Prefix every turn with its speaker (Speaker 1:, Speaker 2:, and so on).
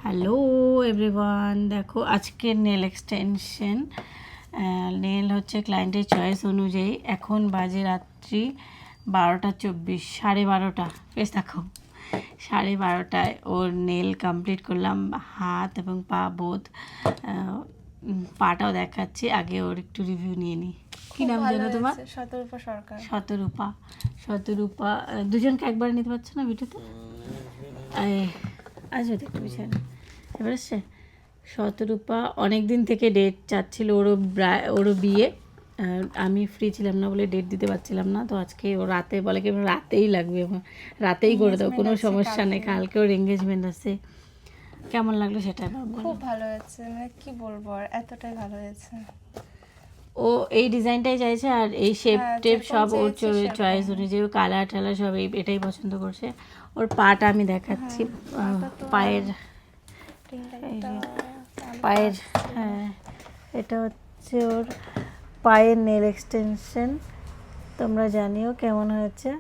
Speaker 1: Hello everyone, দেখো আজকের nail extension. Nail হচ্ছে ক্লায়েন্টের চয়েস অনুযায়ী। এখন বাজে রাত্রি 12:24, 12:30। বেশ দেখো 12:30টায় ওর নেল কমপ্লিট করলাম, হাত এবং পা বোধ। পাটাও দেখাচ্ছি, আগে ওর একটু রিভিউ নিয়ে নিই। কী নাম জানো তোমার?
Speaker 2: শতরূপা সরকার।
Speaker 1: শতরূপা দুজনকে একবার নিতে পারছো না ভিডিওতে? আসবে তো একটু পিছনে। এবার আসছে শতরূপা অনেক দিন থেকে ডেট চাচ্ছিল, ওরও বিয়ে। আমি ফ্রি ছিলাম না বলে ডেট দিতে পারছিলাম না, তো আজকে ও রাতে বলে কি রাতেই লাগবে, রাতেই করে দাও, কোনো সমস্যা নেই, কালকে ওর এঙ্গেজমেন্ট আছে। কেমন লাগলো সেটা?
Speaker 2: খুব ভালো হয়েছে, মানে কি বলবো, আর এতটাই ভালো হয়েছে।
Speaker 1: ও এই ডিজাইনটাই চাইছে, আর এই শেপ টেপ সব ওর চয়েস অনুযায়ী, কালার টালার সব এটাই পছন্দ করছে। ওর পাটা আমি দেখাচ্ছি, পায়ের হ্যাঁ, এটা হচ্ছে ওর পায়ের নেল এক্সটেনশন। তোমরা জানিও কেমন হয়েছে।